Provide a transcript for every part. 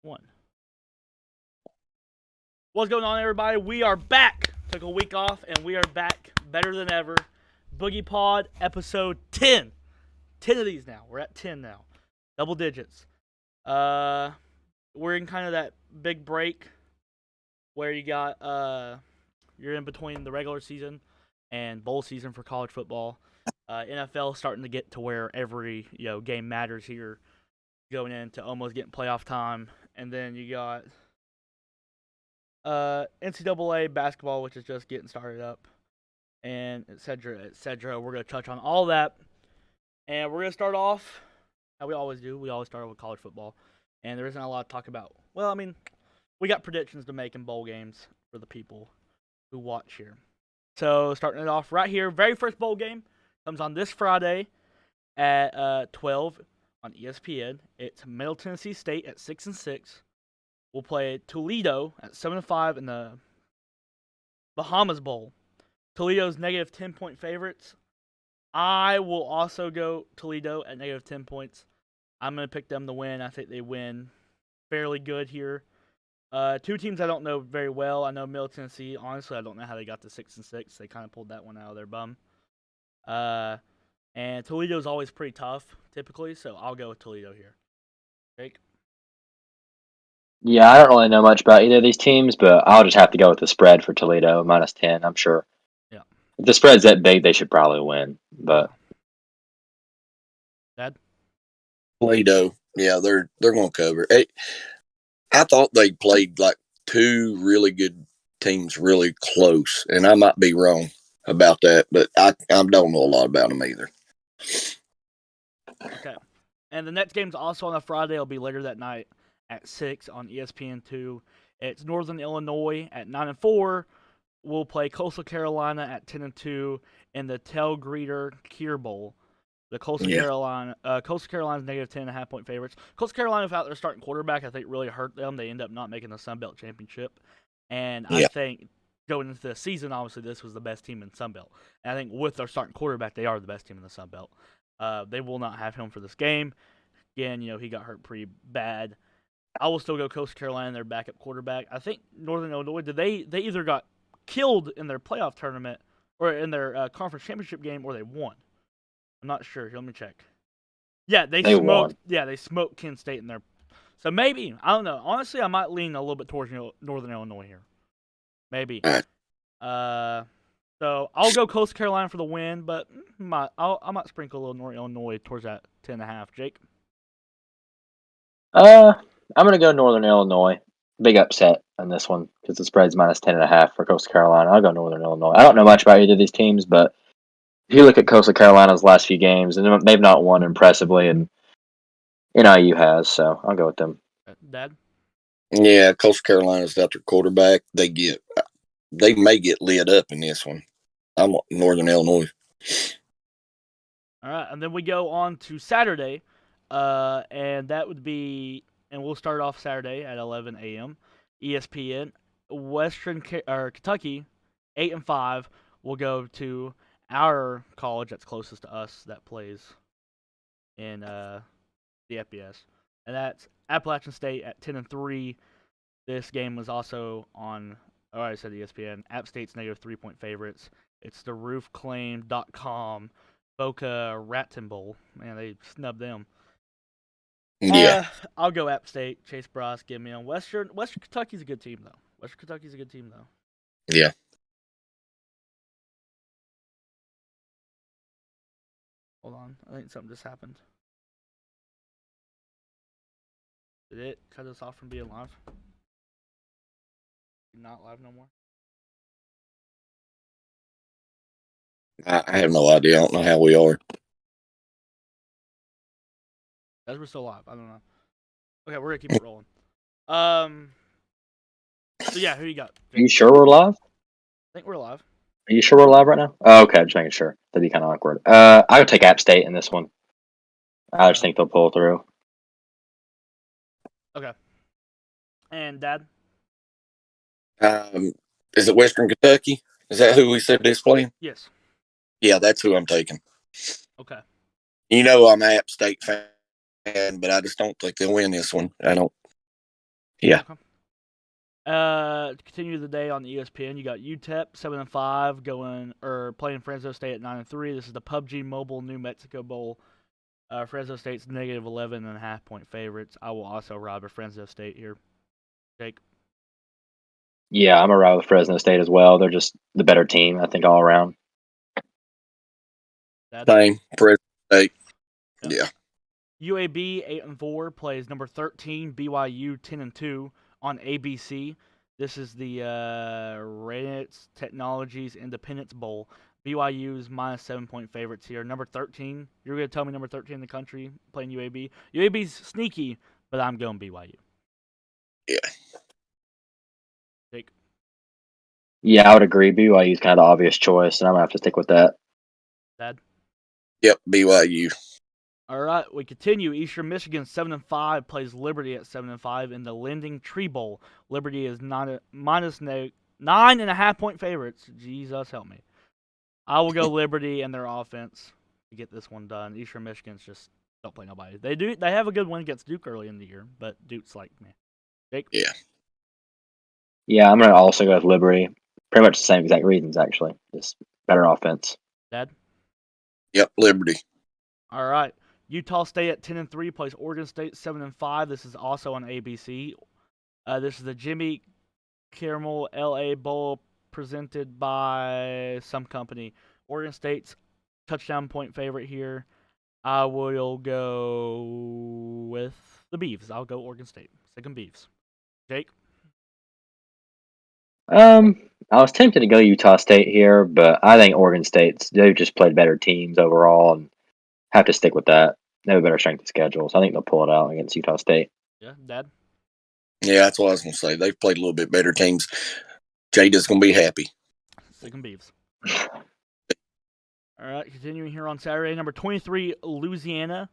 One. What's going on, everybody? We are back. Took a week off, and we are back better than ever. BoogiePod episode 10. 10 of these now. We're at 10 now. Double digits. We're in kind of that big break where you got you're in between the regular season and bowl season for college football. NFL starting to get to where every game matters here, going into almost getting playoff time, and then you got NCAA basketball, which is just getting started up, and et cetera, et cetera. We're going to touch on all that, and we're going to start off how we always do. We always start off with college football, and there isn't a lot to talk about. Well, I mean, we got predictions to make in bowl games for the people who watch here. So, starting it off right here, very first bowl game comes on this Friday at 12 on ESPN. It's Middle Tennessee State at 6-6. We'll play Toledo at 7-5 in the Bahamas Bowl. Toledo's negative 10-point favorites. I will also go Toledo at negative 10 points. I'm going to pick them to win. I think they win fairly good here. Two teams I don't know very well. I know Middle Tennessee. Honestly, I don't know how they got to 6-6. They kind of pulled that one out of their bum. And Toledo's always pretty tough, typically, so I'll go with Toledo here. Jake? Yeah, I don't really know much about either of these teams, but I'll just have to go with the spread for Toledo, minus 10, I'm sure. Yeah. If the spread's that big, they should probably win, but... Dad? Toledo, yeah, they're going to cover. I thought they played like two really good teams really close, and I might be wrong about that, but I don't know a lot about them either. Okay. And the next game's also on a Friday. It'll be later that night at 6 on ESPN2. It's Northern Illinois at 9-4. We'll play Coastal Carolina at 10-2 in the Tel Greeter Kier Bowl. The Coastal Carolina's negative 10.5 point favorites. Coastal Carolina, without their starting quarterback, I think really hurt them. They end up not making the Sun Belt Championship. And I think going into the season, obviously, this was the best team in Sun Belt. And I think with their starting quarterback, they are the best team in the Sun Belt. They will not have him for this game. Again, he got hurt pretty bad. I will still go Coastal Carolina, their backup quarterback. I think Northern Illinois, they either got killed in their playoff tournament or in their conference championship game, or they won. I'm not sure. Let me check. Yeah, they smoked. Won. Yeah, they smoked Kent State in there. So maybe, I don't know. Honestly, I might lean a little bit towards Northern Illinois here. Maybe. So I'll go Coastal Carolina for the win, but I might sprinkle a little Northern Illinois towards that 10.5. Jake? I'm going to go Northern Illinois. Big upset on this one because the spread's minus 10.5 for Coastal Carolina. I'll go Northern Illinois. I don't know much about either of these teams, but if you look at Coastal Carolina's last few games, and they've not won impressively, and NIU has, so I'll go with them. Dad? Yeah, Coastal Carolina's got their quarterback. They may get lit up in this one. I'm Northern Illinois. All right, and then we go on to Saturday, and that would be, and we'll start off Saturday at 11 a.m. ESPN. Western Kentucky, 8-5, will go to our college that's closest to us that plays in the FBS, and that's Appalachian State at 10-3. This game was also on. Oh, I said ESPN. App State's negative 3-point favorites. It's the roofclaim.com Boca Raton Bowl. Man, they snubbed them. Yeah. I'll go App State. Chase Bras, give me on Western Kentucky's a good team, though. Yeah. Hold on. I think something just happened. Did it cut us off from being live? Not live no more? I have no idea. I don't know how we are. As we're still live. I don't know. Okay, we're going to keep it rolling. So yeah, who you got? Are you sure we're live? I think we're live. Are you sure we're live right now? Oh, okay, just making sure. That'd be kind of awkward. I would take App State in this one. I just think they'll pull through. Okay. And Dad? Is it Western Kentucky? Is that who we said is playing? Yes. Yeah, that's who I'm taking. Okay. I'm an App State fan, but I just don't think they'll win this one. I don't. Yeah. Okay. To continue the day on ESPN, you got UTEP 7-5 playing Fresno State at 9-3. This is the PUBG Mobile New Mexico Bowl. Fresno State's negative 11.5 point favorites. I will also ride with Fresno State here. Jake. Yeah, I'm around with Fresno State as well. They're just the better team, I think, all around. Dad. Same. Fresno State. Yep. Yeah. UAB 8-4 plays number 13 BYU 10-2 on ABC. This is the Reddit Technologies Independence Bowl. BYU's minus 7 point favorites here. Number 13. You're gonna tell me number 13 in the country playing UAB. UAB's sneaky, but I'm going BYU. Yeah. Jake. Yeah, I would agree. BYU's kind of the obvious choice, and I'm gonna have to stick with that. Dad. Yep. BYU. All right, we continue. Eastern Michigan 7-5 plays Liberty at 7-5 in the Lending Tree Bowl. Liberty is minus 9.5 point favorites. Jesus help me. I will go Liberty and their offense to get this one done. Eastern Michigan's just don't play nobody. They have a good win against Duke early in the year, but Duke's like me. Jake? Yeah. Yeah, I'm gonna also go with Liberty. Pretty much the same exact reasons, actually. Just better offense. Dad? Yep. Liberty. All right. Utah State at 10-3 plays Oregon State 7-5. This is also on ABC. This is the Jimmy Kimmel LA Bowl presented by some company. Oregon State's touchdown point favorite here. I will go with the Beavs. I'll go Oregon State. Second Beavs. Jake? I was tempted to go Utah State here, but I think Oregon they've just played better teams overall and have to stick with that. They have a better strength of schedule, so I think they'll pull it out against Utah State. Yeah, Dad? Yeah, that's what I was going to say. They've played a little bit better teams. Jada's going to be happy. Second Beavs. All right, continuing here on Saturday, number 23, Louisiana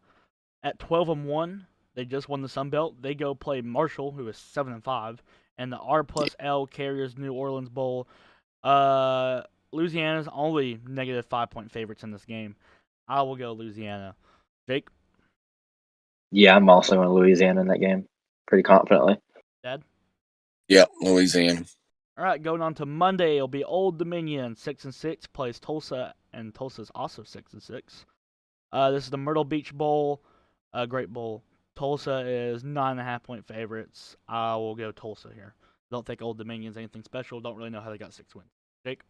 at 12-1. They just won the Sun Belt. They go play Marshall, who is 7-5, and the R+L Carriers New Orleans Bowl. Louisiana's only negative 5 point favorites in this game. I will go Louisiana. Jake? Yeah, I'm also going to Louisiana in that game, pretty confidently. Dad? Yep. Louisiana. All right, going on to Monday, it'll be Old Dominion 6-6 plays Tulsa, and Tulsa's also 6-6. This is the Myrtle Beach Bowl, a great bowl. Tulsa is 9.5 point favorites. I will go Tulsa here. Don't think Old Dominion's anything special. Don't really know how they got 6 wins. Jake?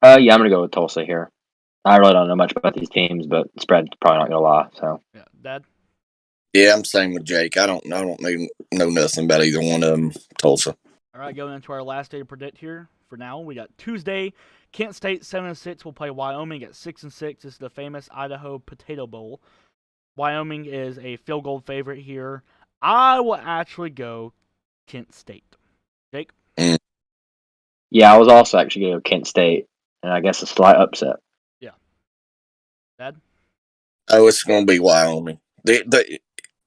Yeah, I'm going to go with Tulsa here. I really don't know much about these teams, but the spread's probably not going to lie. So Yeah, Dad? Yeah, I'm same with Jake. I don't know nothing about either one of them. Tulsa. All right, going into our last day to predict here. For now, we got Tuesday. Kent State 7-6 will play Wyoming at 6-6. This is the famous Idaho Potato Bowl. Wyoming is a field goal favorite here. I will actually go Kent State. Jake? yeah, I was also actually going to go Kent State, and I guess a slight upset. Yeah. Dad? Oh, it's going to be Wyoming.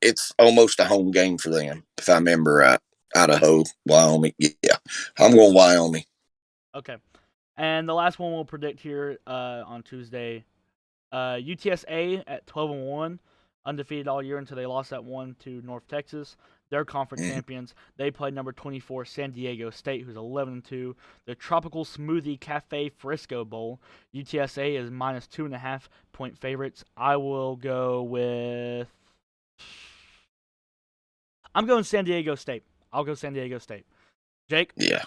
It's almost a home game for them, if I remember right. Idaho, Wyoming. Yeah, I'm going Wyoming. Okay. And the last one we'll predict here on Tuesday. UTSA at 12-1, undefeated all year until they lost that one to North Texas. They're conference champions. They play number 24 San Diego State, who's 11-2. The Tropical Smoothie Cafe Frisco Bowl. UTSA is minus 2.5 point favorites. I'm going San Diego State. I'll go San Diego State. Jake? Yeah.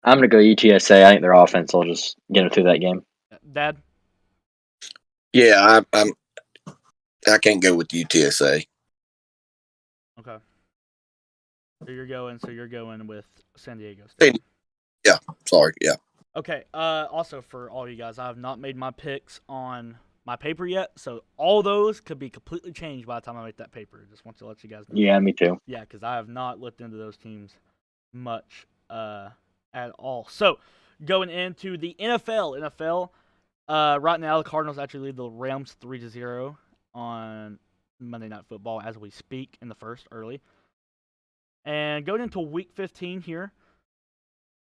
I'm going to go UTSA. I think their offense will just get them through that game. Dad? Yeah, I can't go with UTSA. Okay. So you're going with San Diego State. Yeah, sorry, yeah. Okay. Also, for all you guys, I have not made my picks on my paper yet, so all those could be completely changed by the time I make that paper. Just want to let you guys know. Yeah, me too. Yeah, because I have not looked into those teams much at all. So, going into the NFL, right now the Cardinals actually lead the Rams 3-0 on Monday Night Football as we speak in the first early. And going into Week 15 here,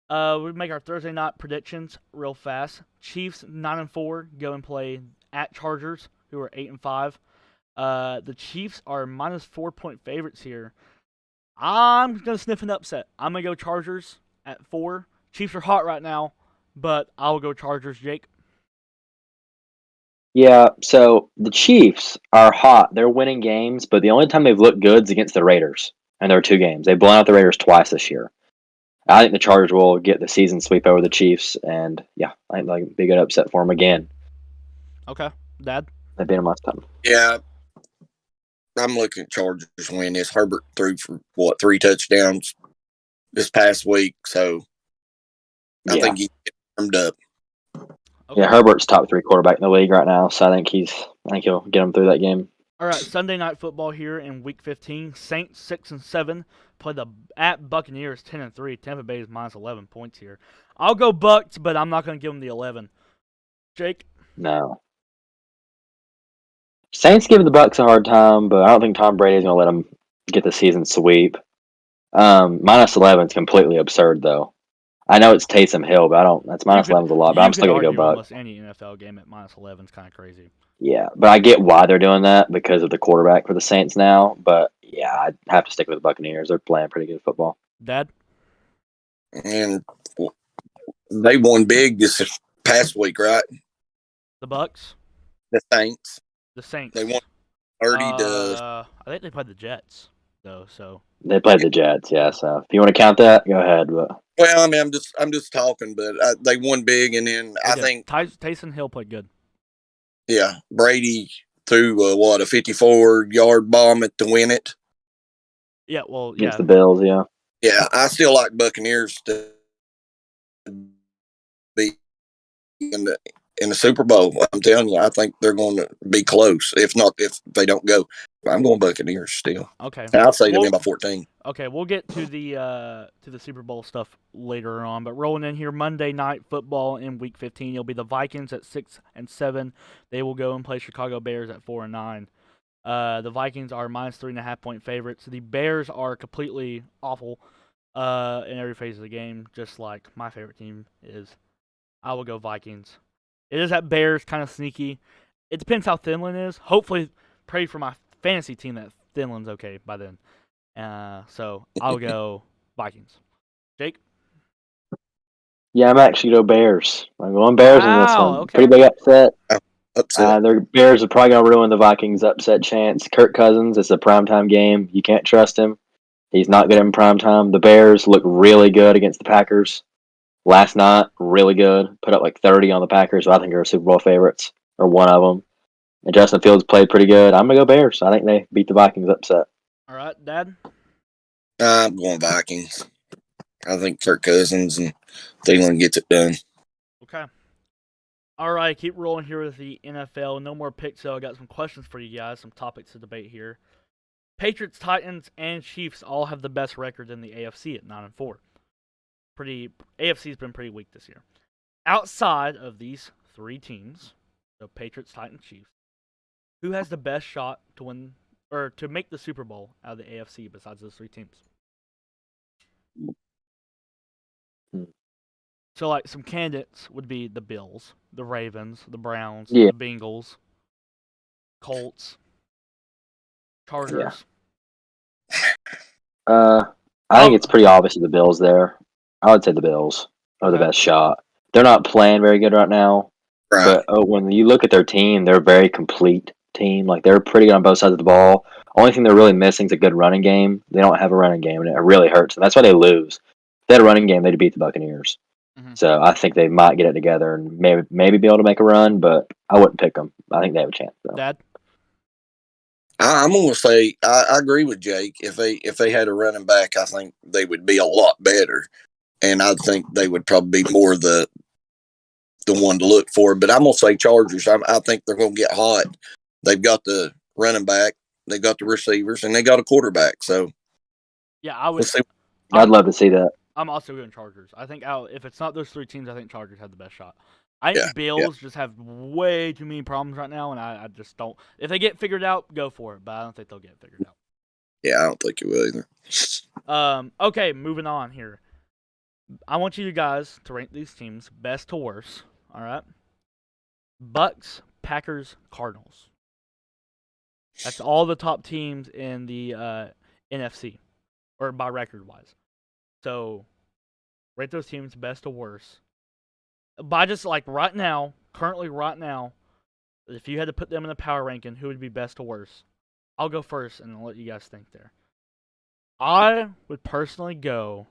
we make our Thursday night predictions real fast. Chiefs 9-4 go and play at Chargers, who are 8-5. The Chiefs are minus 4-point favorites here. I'm gonna sniff an upset. I'm gonna go Chargers at 4. Chiefs are hot right now, but I'll go Chargers. Jake. Yeah, so the Chiefs are hot. They're winning games, but the only time they've looked good is against the Raiders. And there are 2 games. They've blown out the Raiders twice this year. I think the Chargers will get the season sweep over the Chiefs, and yeah, I think like be a good upset for them again. Okay, Dad. They beat them last time. Yeah, I'm looking at Chargers win this. Herbert threw for 3 touchdowns this past week, so I Yeah, think he's warmed up. Okay. yeah. Herbert's top 3 quarterback in the league right now, so I think he'll get them through that game. All right, Sunday night football here in Week 15. Saints 6-7 play the at Buccaneers 10-3. Tampa Bay is minus 11 points here. I'll go Bucs, but I'm not going to give them the 11. Jake. No. Saints give the Bucks a hard time, but I don't think Tom Brady's going to let them get the season sweep. Minus 11 is completely absurd, though. I know it's Taysom Hill, but I don't. That's minus 11 is a lot, but I'm still going to go Bucks. Almost any NFL game at minus 11 is kind of crazy. Yeah, but I get why they're doing that because of the quarterback for the Saints now. But yeah, I'd have to stick with the Buccaneers. They're playing pretty good football. Dad. And they won big this past week, right? The Bucs. The Saints. The Saints. They won 30 to. I think they played the Jets though. So They played the Jets, yeah. So if you want to count that, go ahead. But Well, I mean, I'm just talking, but they won big, and then I think Taysom Hill played good. Yeah, Brady threw a 54-yard bomb to win it. Yeah, well, against the Bills, yeah. Yeah, I still like Buccaneers to be in the Super Bowl. I'm telling you, I think they're going to be close. If they don't go, I'm going Buccaneers still. Okay, and I'll say they win by 14. Okay, we'll get to the Super Bowl stuff later on. But rolling in here, Monday night football in Week 15, it'll be the Vikings at 6-7. They will go and play Chicago Bears at 4-9. The Vikings are minus 3.5-point favorites. The Bears are completely awful in every phase of the game, just like my favorite team is. I will go Vikings. It is at Bears, kind of sneaky. It depends how Finland is. Hopefully, pray for my fantasy team that Finland's okay by then. So I'll go Vikings. Jake? Yeah, I'm actually going to go Bears. I'm going Bears in this one. Okay. Pretty big upset. Upset. Their Bears are probably going to ruin the Vikings' upset chance. Kirk Cousins, it's a primetime game. You can't trust him. He's not good in primetime. The Bears look really good against the Packers. Last night, really good. Put up like 30 on the Packers, so I think they're Super Bowl favorites, or one of them. And Justin Fields played pretty good. I'm going to go Bears. I think they beat the Vikings upset. All right, Dad? I'm going Vikings. I think Kirk Cousins and Thielen gets it done. Okay. All right, keep rolling here with the NFL. No more picks, so I got some questions for you guys, some topics to debate here. Patriots, Titans, and Chiefs all have the best record in the AFC at 9-4. AFC's been pretty weak this year. Outside of these 3 teams, so Patriots, Titans, Chiefs, who has the best shot to win or to make the Super Bowl out of the AFC besides those 3 teams? So, like, some candidates would be the Bills, the Ravens, the Browns, the Bengals, Colts, Chargers. I think it's pretty obvious the Bills there. I would say the Bills are the best shot. They're not playing very good right now. Right. But when you look at their team, they're a very complete team. Like, they're pretty good on both sides of the ball. Only thing they're really missing is a good running game. They don't have a running game, and it really hurts them. That's why they lose. If they had a running game, they'd beat the Buccaneers. Mm-hmm. So I think they might get it together and maybe be able to make a run, but I wouldn't pick them. I think they have a chance, though. Dad? I'm going to say I agree with Jake. If they had a running back, I think they would be a lot better, and I think they would probably be more the one to look for. But I'm going to say Chargers. I think they're going to get hot. They've got the running back, they got the receivers, and they got a quarterback. So yeah, I would. I'd love to see that. I'm also going Chargers. I think if it's not those 3 teams, I think Chargers have the best shot. I think Bills just have way too many problems right now, and I just don't. If they get figured out, go for it. But I don't think they'll get figured out. Yeah, I don't think it will either. Okay, moving on here. I want you guys to rank these teams best to worst. All right. Bucks, Packers, Cardinals. That's all the top teams in the NFC, or by record wise. So rate those teams best to worst. By just like currently right now, if you had to put them in a power ranking, who would be best to worst? I'll go first and I'll let you guys think there. I would personally go,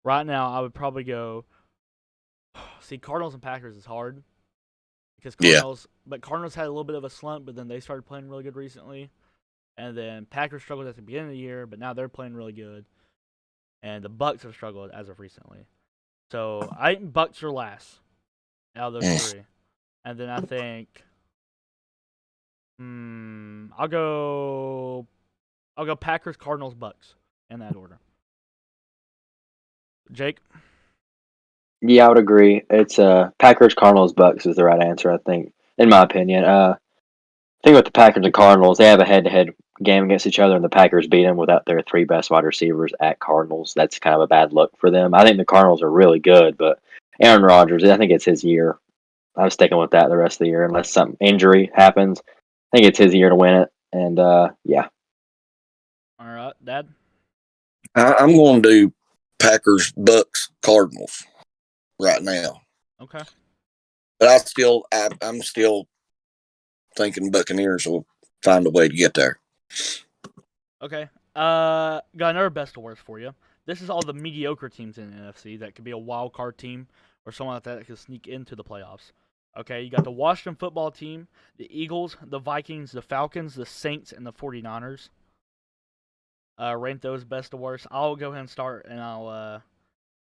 right now, I would probably go, see, Cardinals and Packers is hard. Because Yeah. Cardinals had a little bit of a slump, but then they started playing really good recently. And then Packers struggled at the beginning of the year, but now they're playing really good. And the Bucks have struggled as of recently. So I think Bucks are last out of those three. And then I think I'll go Packers, Cardinals, Bucks in that order. Jake? Yeah, I would agree. It's Packers, Cardinals, Bucks is the right answer, I think, in my opinion. Thing with the Packers and Cardinals, they have a head-to-head game against each other, and the Packers beat them without their three best wide receivers at Cardinals. That's kind of a bad look for them. I think the Cardinals are really good, but Aaron Rodgers, I think it's his year. I was sticking with that the rest of the year unless some injury happens. I think it's his year to win it, and yeah. All right, Dad? I'm going to do Packers, Bucks, Cardinals right now. Okay. But I'm still thinking Buccaneers will find a way to get there. Okay. Got another best to worst for you. This is all the mediocre teams in the NFC that could be a wild card team or someone like that could sneak into the playoffs. Okay, you got the Washington football team, the Eagles, the Vikings, the Falcons, the Saints, and the 49ers. Rank those best to worst. I'll go ahead and start, and I'll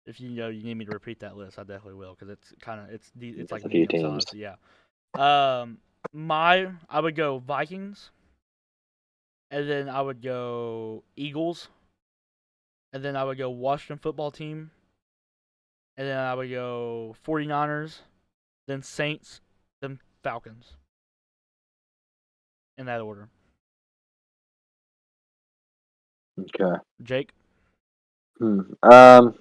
if you need me to repeat that list, I definitely will because it's like a few medium teams. size. Yeah. I would go Vikings, and then I would go Eagles, and then I would go Washington football team, and then I would go 49ers, then Saints, then Falcons. In that order. Okay. Jake? I'm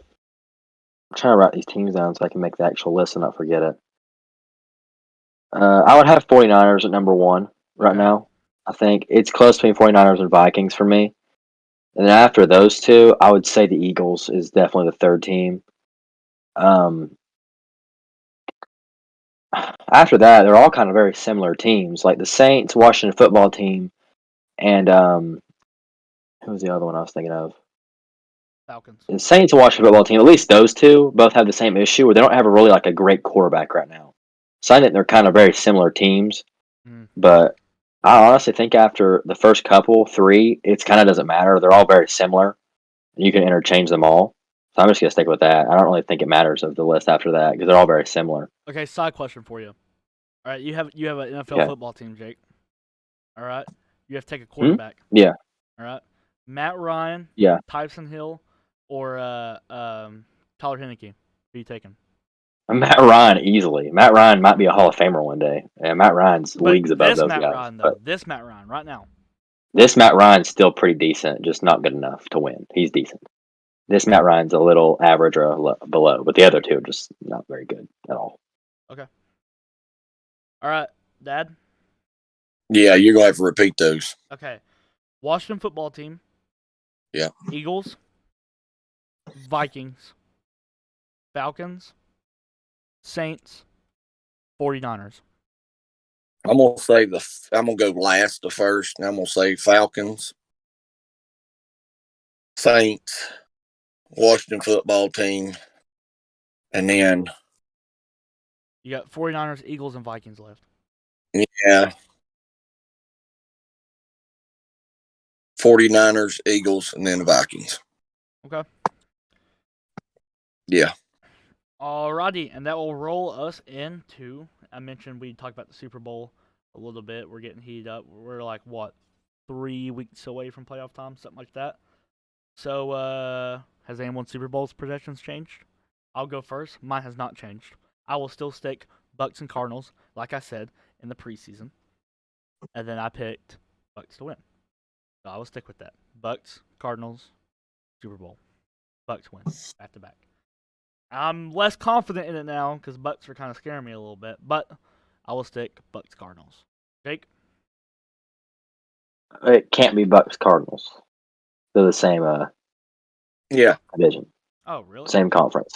trying to write these teams down so I can make the actual list and not forget it. I would have 49ers at number one right Okay. now. I think it's close between 49ers and Vikings for me. And then after those two, I would say the Eagles is definitely the third team. After that, they're all kind of very similar teams, like the Saints, Washington football team, and who was the other one I was thinking of? Falcons. The Saints and Washington football team. At least those two both have the same issue where they don't have really like a great quarterback right now. So I think they're kind of very similar teams. But I honestly think after the first three, it kind of doesn't matter. They're all very similar. You can interchange them all. So I'm just going to stick with that. I don't really think it matters of the list after that because they're all very similar. Okay, side question for you. All right, you have an NFL Okay. football team, Jake. All right, you have to take a quarterback. Yeah. All right, Matt Ryan. Yeah. Tyson Hill, or Tyler Heineke. Who are you taking? Matt Ryan easily. Matt Ryan might be a Hall of Famer one day. Yeah, Matt Ryan's leagues above those Matt guys. Ryan, though. But This Matt Ryan right now. this Matt Ryan's still pretty decent, just not good enough to win. He's decent. This Matt Ryan's a little average or below, but the other two are just not very good at all. Okay. All right, Dad? Yeah, you're going to have to repeat those. Okay. Washington football team. Yeah. Eagles. Vikings. Falcons. Saints. 49ers. I'm gonna go last to first, and I'm gonna say Falcons, Saints, Washington football team, and then You got 49ers, Eagles, and Vikings left. yeah, 49ers, Eagles, and then the Vikings. Okay. Yeah. Alrighty, and that will roll us into. I mentioned we talked about the Super Bowl a little bit. We're getting heated up. We're like 3 weeks away from playoff time, something like that. So, has anyone's Super Bowl's projections changed? I'll go first. Mine has not changed. I will still stick Bucks and Cardinals, like I said in the preseason, and then I picked Bucks to win. So I will stick with that. Bucks, Cardinals, Super Bowl. Bucks win back to back. I'm less confident in it now because Bucks are kind of scaring me a little bit, but I will stick Bucks Cardinals. Jake? It can't be Bucks Cardinals. They're the same Yeah, division, Oh, really? same conference.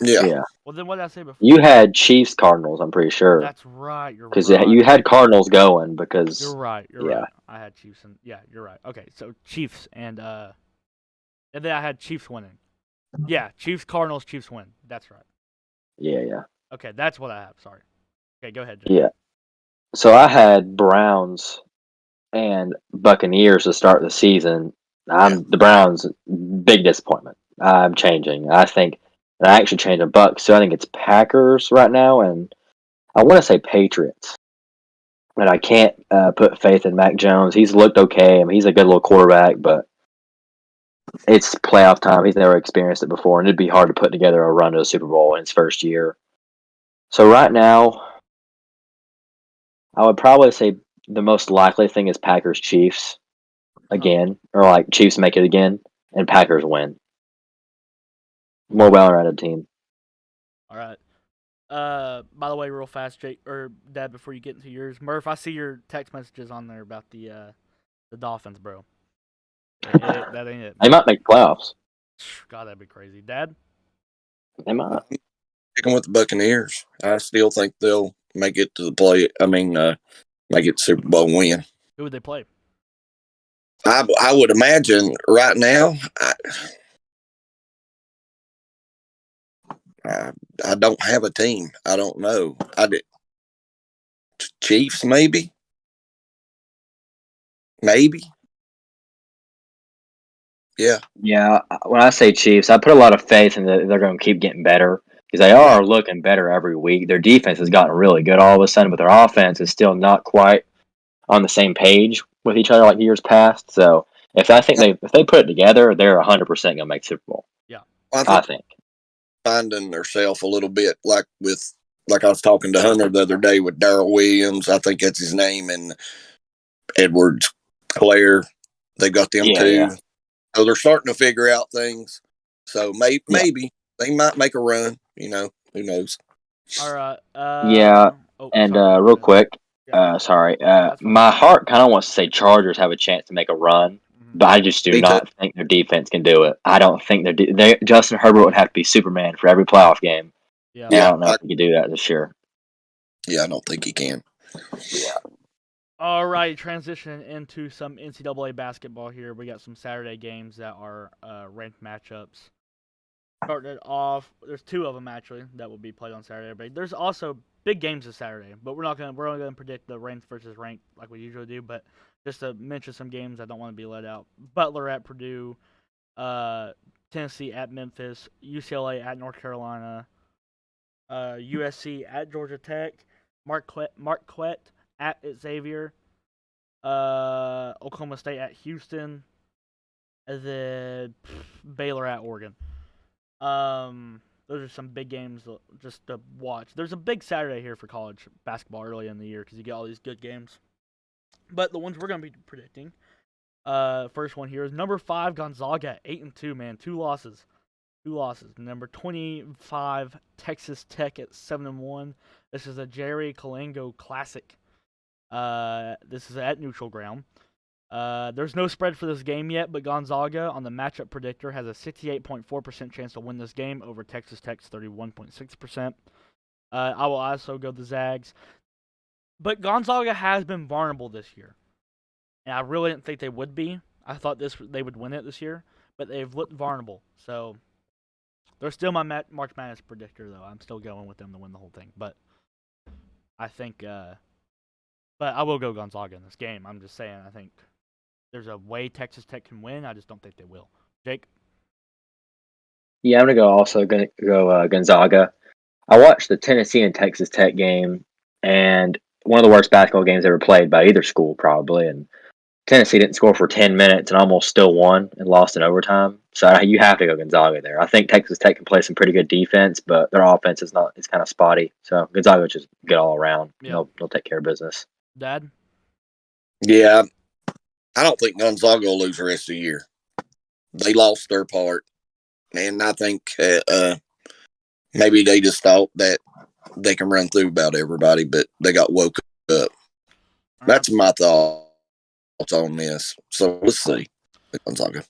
yeah. Yeah. Well, then what did I say before? You had Chiefs Cardinals, I'm pretty sure. That's right. You're Because right. you had Cardinals going because You're right. You're yeah. right. I had Chiefs and yeah, you're right. Okay, so Chiefs and then I had Chiefs winning. Yeah, Chiefs Cardinals Chiefs win. That's right. Yeah. Okay, that's what I have. Sorry. Okay, go ahead, Jake. Yeah. So I had Browns and Buccaneers to start the season. The Browns, big disappointment. I'm changing. I actually changed the Bucks. So I think it's Packers right now, and I want to say Patriots. And I can't put faith in Mac Jones. He's looked okay. I mean, he's a good little quarterback, but it's playoff time. He's never experienced it before, and it'd be hard to put together a run to the Super Bowl in his first year. So right now, I would probably say the most likely thing is Packers Chiefs again, or like Chiefs make it again, and Packers win. More well-rounded team. All right. By the way, real fast, Jake or Dad, before you get into yours, Murph, I see your text messages on there about the Dolphins, bro. That ain't it. They might make playoffs. God, that'd be crazy, Dad. They might. Sticking with the Buccaneers, I still think they'll make it to the play. I mean, make it Super Bowl win. Who would they play? I would imagine right now. I don't have a team. I don't know. I did. Chiefs, maybe. Yeah. Yeah, when I say Chiefs, I put a lot of faith in that they're going to keep getting better because they are looking better every week. Their defense has gotten really good all of a sudden, but their offense is still not quite on the same page with each other like years past. So if they put it together, they're 100% going to make Super Bowl. Yeah, I think. Finding herself a little bit like I was talking to Hunter the other day with Darrell Williams. I think that's his name, and Edwards, Claire. They got them too. Yeah. So they're starting to figure out things. So maybe they might make a run. You know, who knows? All right. Real quick, Yeah. sorry. That's fine. My heart kind of wants to say Chargers have a chance to make a run, but I just do Me not think their defense can do it. I don't think Justin Herbert would have to be Superman for every playoff game. Yeah. I don't know if he can do that this year. Yeah, I don't think he can. Yeah. All right, transition into some NCAA basketball here. We got some Saturday games that are ranked matchups. Starting it off, there's two of them actually that will be played on Saturday. But there's also big games this Saturday. But we're only gonna predict the ranked versus ranked like we usually do. But just to mention some games I don't want to be let out: Butler at Purdue, Tennessee at Memphis, UCLA at North Carolina, USC at Georgia Tech, Marquette at Xavier, Oklahoma State at Houston, and then Baylor at Oregon. Those are some big games just to watch. There's a big Saturday here for college basketball early in the year because you get all these good games. But the ones we're going to be predicting, first one here is number 5 Gonzaga at 8-2, man, 2 losses. Number 25 Texas Tech at 7-1. This is a Jerry Kalango Classic. This is at neutral ground. There's no spread for this game yet, but Gonzaga on the matchup predictor has a 68.4% chance to win this game over Texas Tech's 31.6%. I will also go the Zags. But Gonzaga has been vulnerable this year. And I really didn't think they would be. I thought they would win it this year, but they've looked vulnerable. So they're still my March Madness predictor, though. I'm still going with them to win the whole thing. But I think but I will go Gonzaga in this game. I'm just saying I think there's a way Texas Tech can win. I just don't think they will. Jake? Yeah, I'm gonna go Gonzaga. I watched the Tennessee and Texas Tech game, and one of the worst basketball games ever played by either school, probably. And Tennessee didn't score for 10 minutes and almost still won and lost in overtime. So you have to go Gonzaga there. I think Texas Tech can play some pretty good defense, but their offense is not. It's kind of spotty. So Gonzaga just good all around. Yeah. They'll take care of business. Dad? Yeah, I don't think Gonzaga will lose the rest of the year. They lost their part, and I think maybe they just thought that they can run through about everybody, but they got woke up. That's my thought. on this. So let's see. Gonzaga.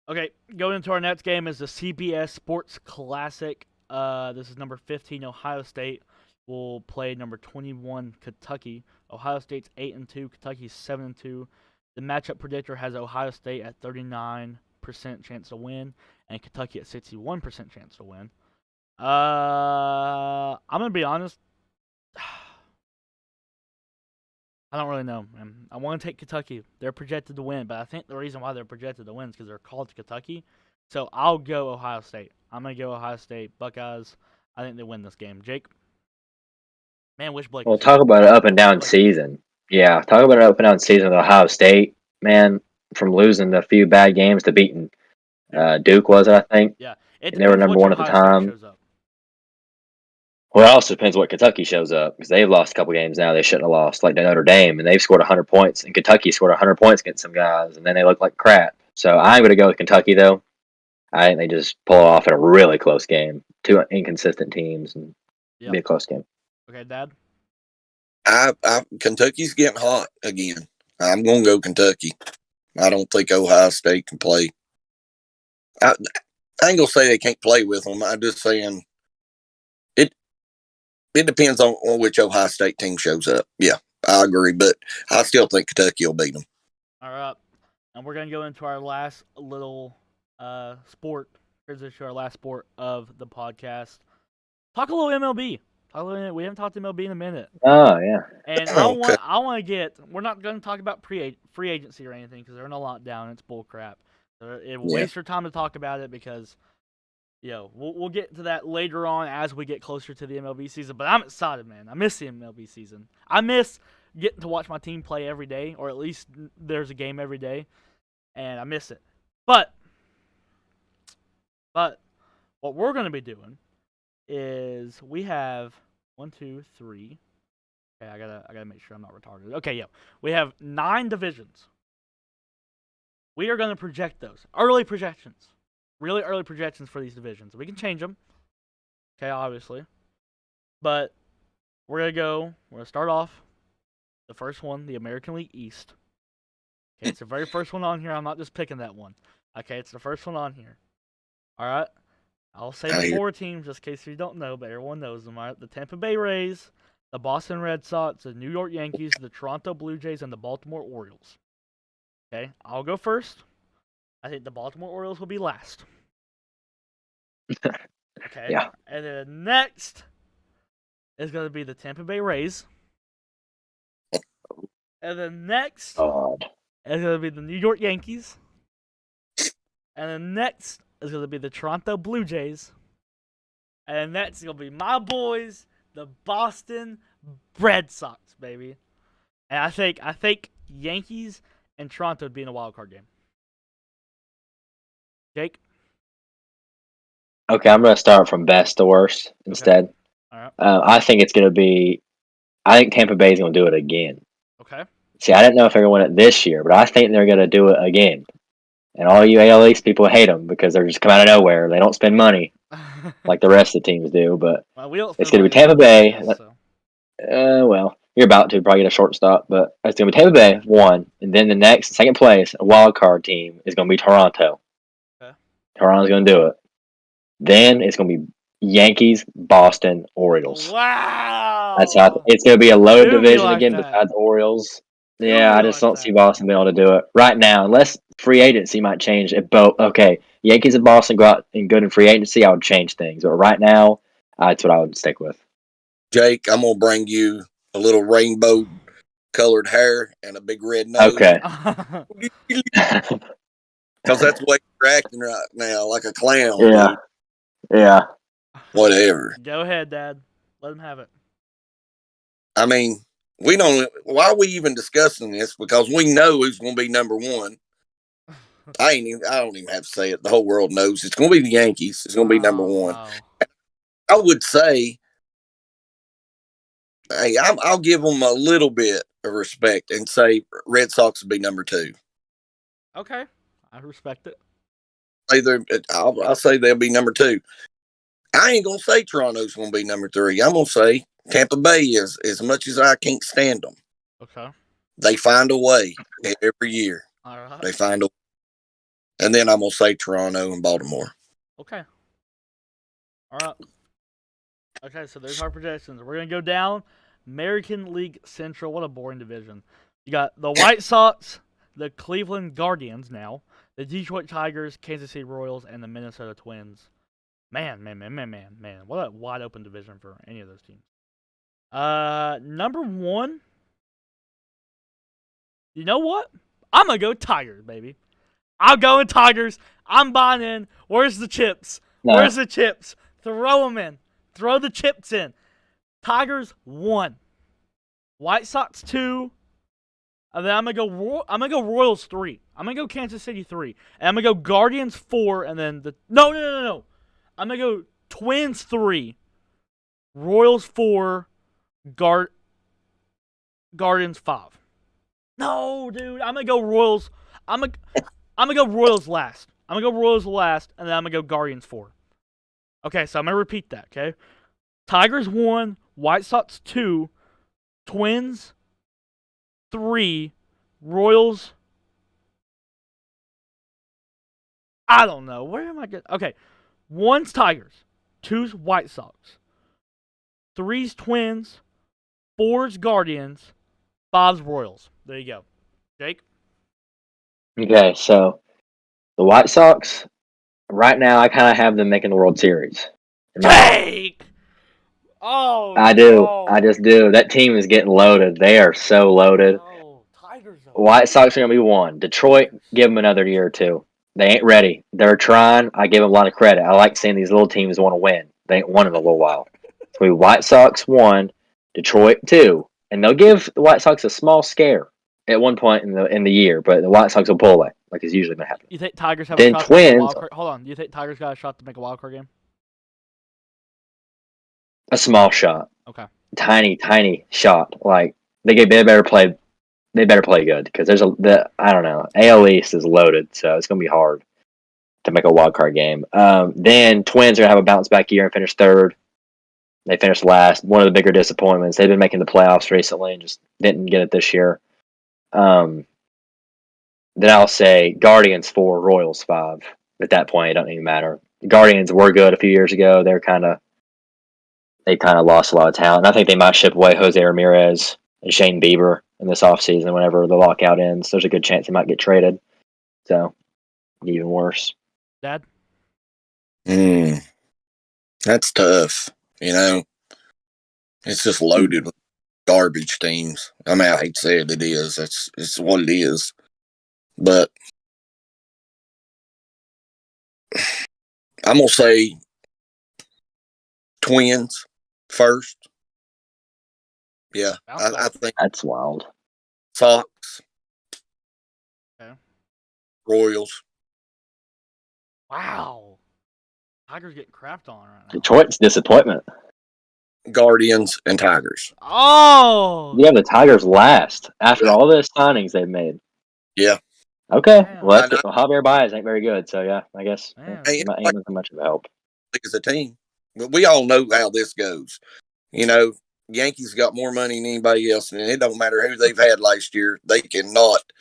Okay, going into our next game is the CBS Sports Classic. This is number 15, Ohio State will play number 21, Kentucky. Ohio State's 8-2, Kentucky's 7-2. The matchup predictor has Ohio State at 39% chance to win, and Kentucky at 61% chance to win. I'm gonna be honest. I don't really know, man. I want to take Kentucky. They're projected to win, but I think the reason why they're projected to win is because they're called to Kentucky. So I'll go Ohio State. I'm going to go Ohio State. Buckeyes, I think they win this game. Jake? Man, wish Blake Well, was talk here. about an up and down season. Yeah, talk about an up and down season with Ohio State. Man, from losing a few bad games to beating Duke, was it, I think? Yeah. It And they were depends number which one at the Ohio State time. shows up. Well, it also depends what Kentucky shows up because they've lost a couple games now they shouldn't have lost, like to Notre Dame, and they've scored 100 points, and Kentucky scored 100 points against some guys, and then they look like crap. So I'm going to go with Kentucky, though. I think they just pull it off in a really close game. Two inconsistent teams, and be a close game. Okay, Dad? Kentucky's getting hot again. I'm going to go Kentucky. I don't think Ohio State can play. I ain't going to say they can't play with them. I'm just saying it depends on which Ohio State team shows up. Yeah, I agree, but I still think Kentucky will beat them. All right. And we're going to go into our last little sport. Transition to our last sport of the podcast. Talk a little MLB. We haven't talked MLB in a minute. Oh, yeah. And I want to get. We're not going to talk about free agency or anything because they're in a lockdown. It's bull crap. So it will waste your time to talk about it because, we'll get to that later on as we get closer to the MLB season. But I'm excited, man. I miss the MLB season. I miss getting to watch my team play every day, or at least there's a game every day, and I miss it. But what we're going to be doing is we have 1, 2, 3. Okay, I gotta make sure I'm not retarded. Okay, yeah, we have 9 divisions. We are gonna project those early projections, really early projections for these divisions. We can change them. Okay, obviously, but we're gonna start off the first one, the American League East. Okay, it's the very first one on here. I'm not just picking that one. Okay, it's the first one on here. All right. I'll say the 4 teams just in case you don't know, but everyone knows them, all right? The Tampa Bay Rays, the Boston Red Sox, the New York Yankees, the Toronto Blue Jays, and the Baltimore Orioles. Okay, I'll go first. I think the Baltimore Orioles will be last. Okay. Yeah. And then next is going to be the Tampa Bay Rays. And then next God. is going to be the New York Yankees. And then next is going to be the Toronto Blue Jays. And that's going to be my boys, the Boston Red Sox, baby. And I think Yankees and Toronto would be in a wild card game. Jake? Okay, I'm going to start from best to worst instead. Okay. All right. I think Tampa Bay is going to do it again. Okay. See, I didn't know if they're going to win it this year, but I think they're going to do it again. And all you AL East people hate them because they're just come out of nowhere. They don't spend money like the rest of the teams do. But it's going to be Tampa Bay. Well, you're about to probably get a shortstop, but it's going to be Tampa Bay, 1. And then the second place, a wild card team, is going to be Toronto. Okay. Toronto's going to do it. Then it's going to be Yankees, Boston, Orioles. Wow. That's how it's going to be a loaded division again besides the Orioles. Yeah, I just don't see Boston being able to do it right now, unless free agency might change it. But okay, Yankees and Boston go out and good in free agency, I would change things. But right now, that's what I would stick with. Jake, I'm gonna bring you a little rainbow colored hair and a big red nose. Okay. Because that's the way you're acting right now, like a clown. Yeah. Dude. Yeah. Whatever. Go ahead, Dad. Let him have it. I mean, we don't. Why are we even discussing this? Because we know who's going to be number 1. I don't even have to say it. The whole world knows it's going to be the Yankees. It's going to be number 1. No. I would say, hey, I'll give them a little bit of respect and say Red Sox will be number 2. Okay, I respect it. I'll say they'll be number 2. I ain't gonna say Toronto's gonna be number 3. I'm gonna say Tampa Bay is, as much as I can't stand them. Okay. They find a way every year. All right. They find a, and then I'm gonna say Toronto and Baltimore. Okay. All right. Okay, so there's our projections. We're gonna go down American League Central. What a boring division. You got the White Sox, the Cleveland Guardians now, the Detroit Tigers, Kansas City Royals, and the Minnesota Twins. Man. What a wide open division for any of those teams. Number one. You know what? I'm gonna go Tigers, baby. I'm going Tigers. I'm buying in. Where's the chips? No. Where's the chips? Throw them in. Throw the chips in. Tigers 1. White Sox 2. And then I'm gonna go Royals 3. I'm gonna go Kansas City 3. And I'm gonna go Guardians 4. And then no. I'm gonna go Twins 3. Royals 4. Guardians 5. No, dude. I'm gonna go Royals. I'm gonna go Royals last. And then I'm gonna go Guardians 4. Okay, so I'm gonna repeat that. Okay, Tigers 1, White Sox 2, Twins 3, Royals. I don't know. Where am I getting? Okay, 1's Tigers, 2's White Sox, 3's Twins, 4's Guardians, 5's Royals. There you go, Jake. Okay, so the White Sox, right now, I kind of have them making the World Series. Jake! Oh, I do. no. I just do. That team is getting loaded. They are so loaded. No, Tigers are White Sox are going to be 1. Detroit, give them another year or 2. They ain't ready. They're trying. I give them a lot of credit. I like seeing these little teams want to win. They ain't won in a little while. So we White Sox 1, Detroit 2. And they'll give the White Sox a small scare at one point in the year, but the White Sox will pull away, like it's usually been happening. You think Tigers have Then a shot to make a Twins- wild card? Hold on. Do you think Tigers got a shot to make a wild card game? A small shot. Okay. Tiny shot. Like they better play. They better play good because I don't know. AL East is loaded, so it's gonna be hard to make a wild card game. Then Twins are gonna have a bounce back year and finish 3rd. They finished last. One of the bigger disappointments. They've been making the playoffs recently and just didn't get it this year. Then I'll say Guardians 4, Royals 5. At that point, it doesn't even matter. The Guardians were good a few years ago. They kind of lost a lot of talent. And I think they might ship away Jose Ramirez and Shane Bieber in this offseason whenever the lockout ends. There's a good chance he might get traded. So, even worse. Dad? That's tough. It's just loaded with garbage teams. I mean, I hate to say it is. It's what it is. But I'm gonna say Twins first. Yeah, I think That's wild. Sox, Okay. Royals. Wow. Tigers getting crapped on right now. Detroit's disappointment. Guardians, and Tigers. Oh! Yeah, the Tigers last after all the signings they've made. Yeah. Okay. Man. Well, Javier Baez ain't very good, so yeah, I guess Man. Hey, he wasn't much of a help. as a team, but we all know how this goes. Yankees got more money than anybody else, and it don't matter who they've had last year. They just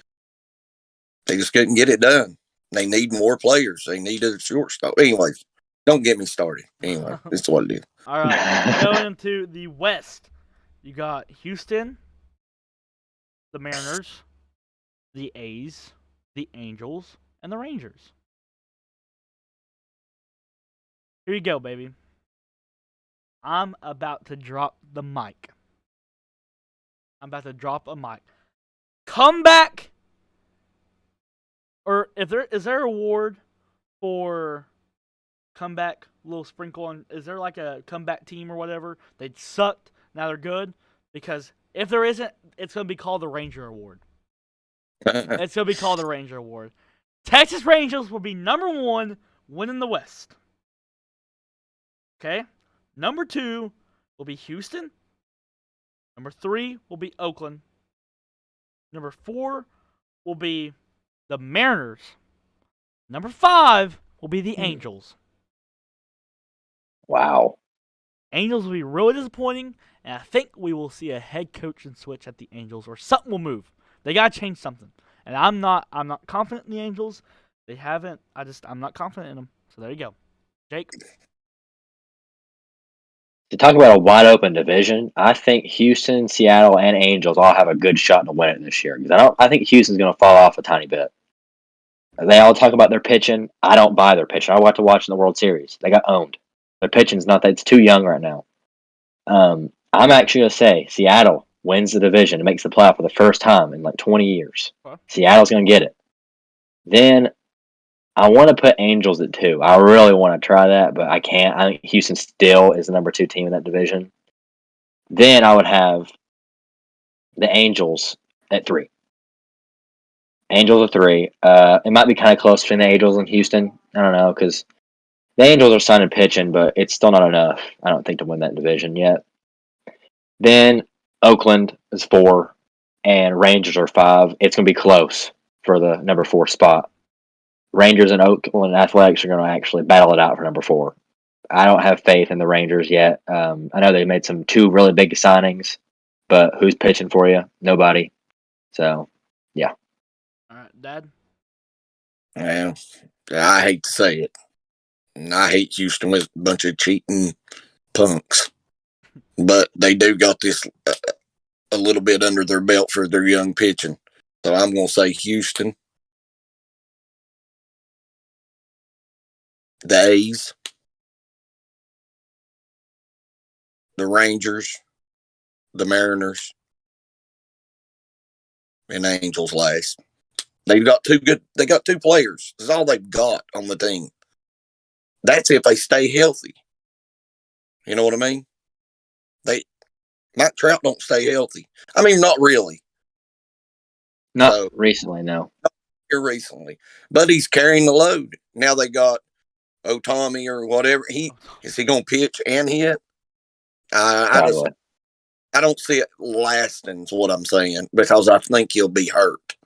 couldn't get it done. They need more players. They need a shortstop. Anyways, don't get me started. Anyway, it's what it is. All right. Going into the West, you got Houston, the Mariners, the A's, the Angels, and the Rangers. Here you go, baby. I'm about to drop the mic. I'm about to drop a mic. Comeback, or is there an award for comeback? Little sprinkle on. Is there like a comeback team or whatever? They sucked. Now they're good. Because if there isn't, it's gonna be called the Ranger Award. It's gonna be called the Ranger Award. Texas Rangers will be number 1, winning the West. Okay. Number 2 will be Houston. Number 3 will be Oakland. Number 4 will be the Mariners. Number 5 will be the Angels. Wow. Angels will be really disappointing, and I think we will see a head coaching switch at the Angels, or something will move. They gotta change something. And I'm not confident in the Angels. They haven't. I'm not confident in them. So there you go, Jake. To talk about a wide open division, I think Houston, Seattle, and Angels all have a good shot to win it this year. Because I think Houston's going to fall off a tiny bit. They all talk about their pitching. I don't buy their pitching. I watched in the World Series. They got owned. Their pitching's not that it's too young right now. I'm actually going to say Seattle wins the division and makes the playoff for the first time in like 20 years. Huh? Seattle's going to get it. Then I want to put Angels at 2. I really want to try that, but I can't. I think Houston still is the number 2 team in that division. Then I would have the Angels at 3. Angels at 3. It might be kind of close between the Angels and Houston. I don't know, because the Angels are signing pitching, but it's still not enough, I don't think, to win that division yet. Then Oakland is 4, and Rangers are 5. It's going to be close for the number 4 spot. Rangers and Oakland Athletics are going to actually battle it out for number 4. I don't have faith in the Rangers yet. I know they made 2 really big signings, but who's pitching for you? Nobody. So, yeah. All right, Dad. Well, I hate to say it. And I hate Houston with a bunch of cheating punks. But they do got this a little bit under their belt for their young pitching. So I'm going to say Houston. The A's. The Rangers. The Mariners. And the Angels last. They got 2 players. That's all they've got on the team. That's if they stay healthy. You know what I mean? Mike Trout don't stay healthy. I mean, not really. Not recently, no. Here recently. But he's carrying the load. Now they got Otami or whatever. Is he going to pitch and hit? I don't see it lasting is what I'm saying, because I think he'll be hurt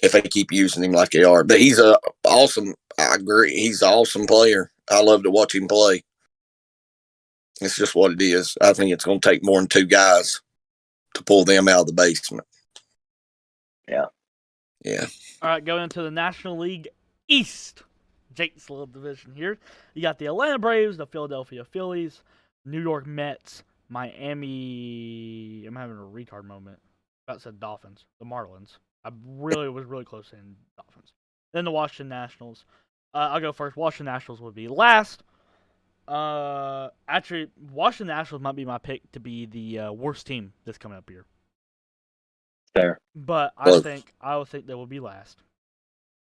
if they keep using him like they are. But he's awesome. I agree. He's an awesome player. I love to watch him play. It's just what it is. I think it's going to take more than 2 guys to pull them out of the basement. Yeah. Yeah. All right, going into the National League East. Jake's little division here. You got the Atlanta Braves, the Philadelphia Phillies, New York Mets, Miami. I'm having a retard moment. About said Dolphins, the Marlins. I was really close saying Dolphins. Then the Washington Nationals. I'll go first. Washington Nationals would be last. Actually, Washington Nationals might be my pick to be the worst team that's coming up here. Fair. But I would think they will be last.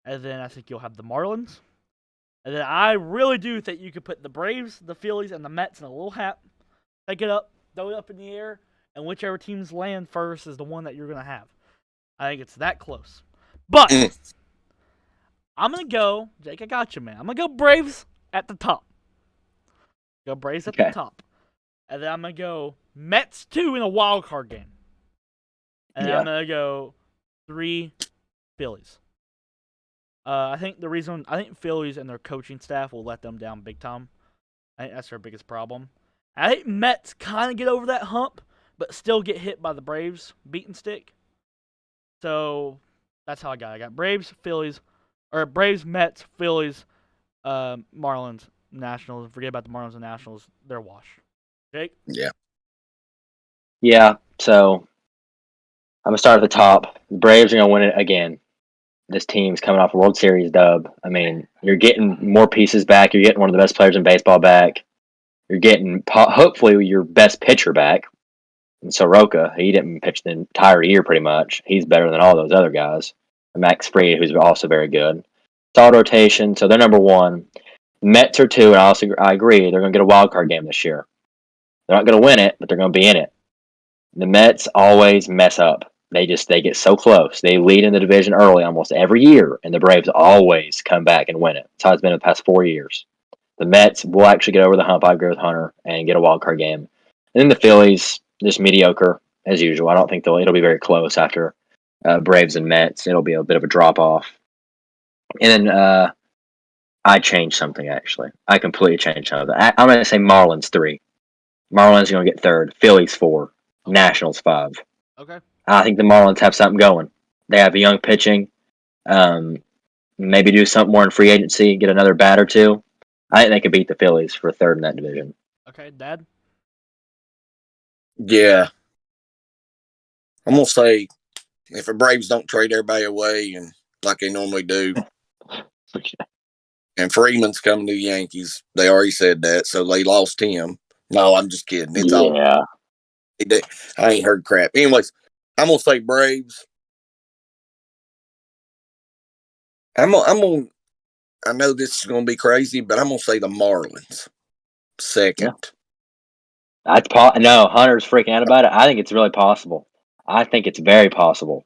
And then I think you'll have the Marlins. And then I really do think you could put the Braves, the Phillies, and the Mets in a little hat. Take it up, throw it up in the air, and whichever teams land first is the one that you're going to have. I think it's that close. But I'm going to go, Jake, I got you, man. I'm going to go Braves at the top. Go Braves at the top. And then I'm going to go Mets 2 in a wild card game. And then I'm going to go 3 Phillies. I think Phillies and their coaching staff will let them down big time. I think that's their biggest problem. I think Mets kind of get over that hump, but still get hit by the Braves beating stick. So that's how I got it. I got Braves, Mets, Phillies, Marlins, Nationals. Forget about the Marlins and Nationals. They're wash. Jake? Yeah. Yeah, so I'm going to start at the top. The Braves are going to win it again. This team's coming off a World Series dub. I mean, you're getting more pieces back. You're getting one of the best players in baseball back. You're getting, hopefully, your best pitcher back. And Soroka, he didn't pitch the entire year pretty much. He's better than all those other guys. And Max Fried, who's also very good. Solid rotation, so they're number 1. Mets are 2, and I agree. They're going to get a wild card game this year. They're not going to win it, but they're going to be in it. The Mets always mess up. They get so close. They lead in the division early almost every year, and the Braves always come back and win it. That's how it's been in the past 4 years. The Mets will actually get over the hump, I agree with Hunter, and get a wild card game. And then the Phillies, just mediocre as usual. I don't think it'll be very close after Braves and Mets. It'll be a bit of a drop off. And then I changed something actually. I completely changed something. I'm going to say Marlins 3. Marlins are going to get 3rd. Phillies 4. Nationals 5. Okay. I think the Marlins have something going. They have a young pitching. Maybe do something more in free agency, get another bat or two. I think they could beat the Phillies for third in that division. Okay, Dad. Yeah. I'm going to say if the Braves don't trade everybody away and like they normally do, and Freeman's coming to the Yankees, they already said that, so they lost him. No, I'm just kidding. It's all. Yeah. I ain't heard crap. Anyways, I'm going to say Braves. I'm gonna. I know this is going to be crazy, but I'm going to say the Marlins second. No, Hunter's freaking out about it. I think it's really possible. I think it's very possible.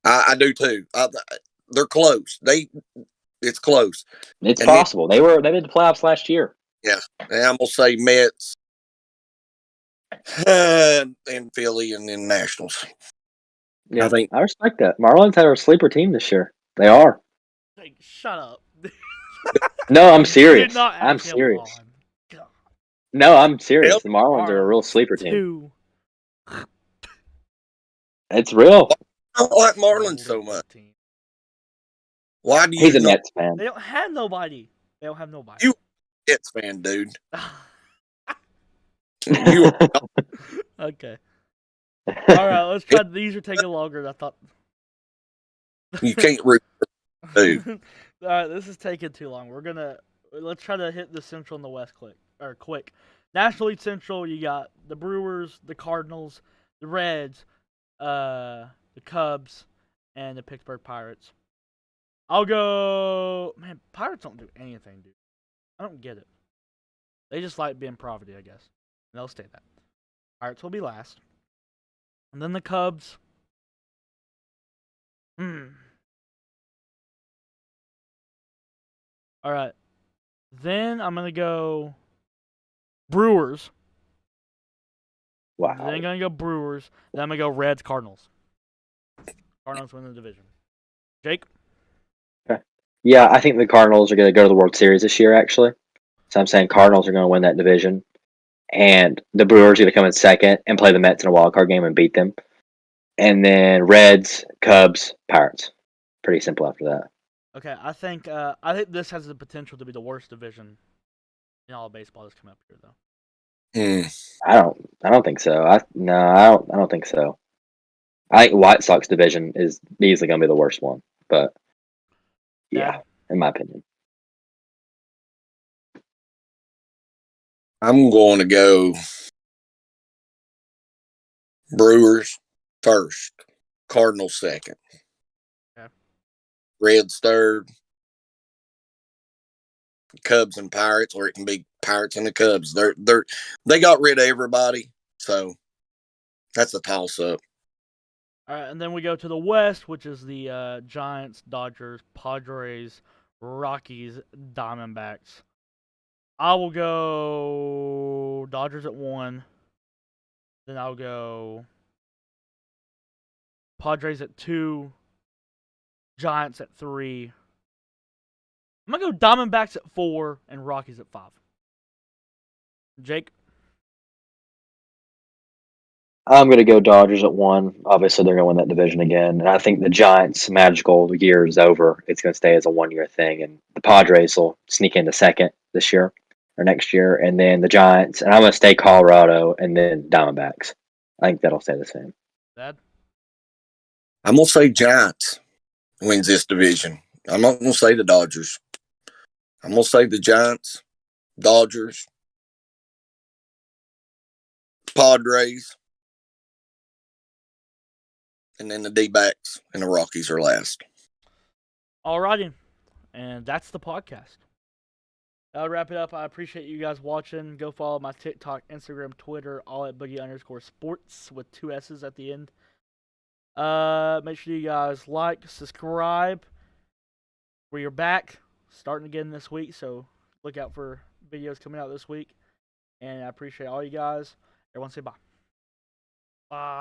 I do too. They're close. It's close. It's And possible. They made the playoffs last year. Yeah, and I'm gonna say Mets, and Philly, and then Nationals. Yeah, I think I respect that. Marlins are a sleeper team this year. They are. Hey, shut up. No, I'm You serious. did not I'm ask him serious. on. God. No, I'm serious. Yep. The Marlins are a real Marlins, sleeper team. 2. It's real. I don't like Marlins so Sleeper much. team. Why do He's you a not? Mets fan. They don't have nobody. They don't have nobody. You Mets fan, dude. You are Okay. All right, let's try. These are taking longer than I thought. you can't root for dude. All right, this is taking too long. Let's try to hit the Central and the West quick. National League Central, you got the Brewers, the Cardinals, the Reds, the Cubs, and the Pittsburgh Pirates. I'll go. Man, Pirates don't do anything, dude. I don't get it. They just like being Providence, I guess. And they'll stay that. Pirates will be last. And then the Cubs. All right. Then I'm going to go Brewers. Wow. Then I'm going to go Brewers. Then I'm going to go Reds, Cardinals. Cardinals win the division. Jake? Yeah, I think the Cardinals are going to go to the World Series this year, actually. So I'm saying Cardinals are going to win that division. And the Brewers are going to come in second and play the Mets in a wild card game and beat them. And then Reds, Cubs, Pirates. Pretty simple after that. Okay, I think this has the potential to be the worst division in all of baseball that's come up here, though. I don't think so. I don't think so. I think White Sox division is easily going to be the worst one. But yeah, in my opinion. I'm going to go Brewers first, Cardinals second, Reds third, Cubs and Pirates, or it can be Pirates and the Cubs. They got rid of everybody, so that's a toss up. All right, and then we go to the West, which is the Giants, Dodgers, Padres, Rockies, Diamondbacks. I will go Dodgers at 1. Then I'll go Padres at 2. Giants at 3. I'm going to go Diamondbacks at 4 and Rockies at 5. Jake? I'm going to go Dodgers at 1. Obviously, they're going to win that division again. And I think the Giants' magical year is over. It's going to stay as a one-year thing. And the Padres will sneak into second this year or next year. And then the Giants. And I'm going to stay Colorado and then Diamondbacks. I think that'll stay the same. Dad? I'm going to say Giants wins this division. I'm not going to say the Dodgers. I'm going to say the Giants, Dodgers, Padres, and then the D-backs and the Rockies are last. Alrighty. And that's the podcast. I'll wrap it up. I appreciate you guys watching. Go follow my TikTok, Instagram, Twitter, all at Boogie_sports with 2 S's at the end. Make sure you guys like, subscribe. We're back, starting again this week, so look out for videos coming out this week. And I appreciate all you guys. Everyone say bye. Bye.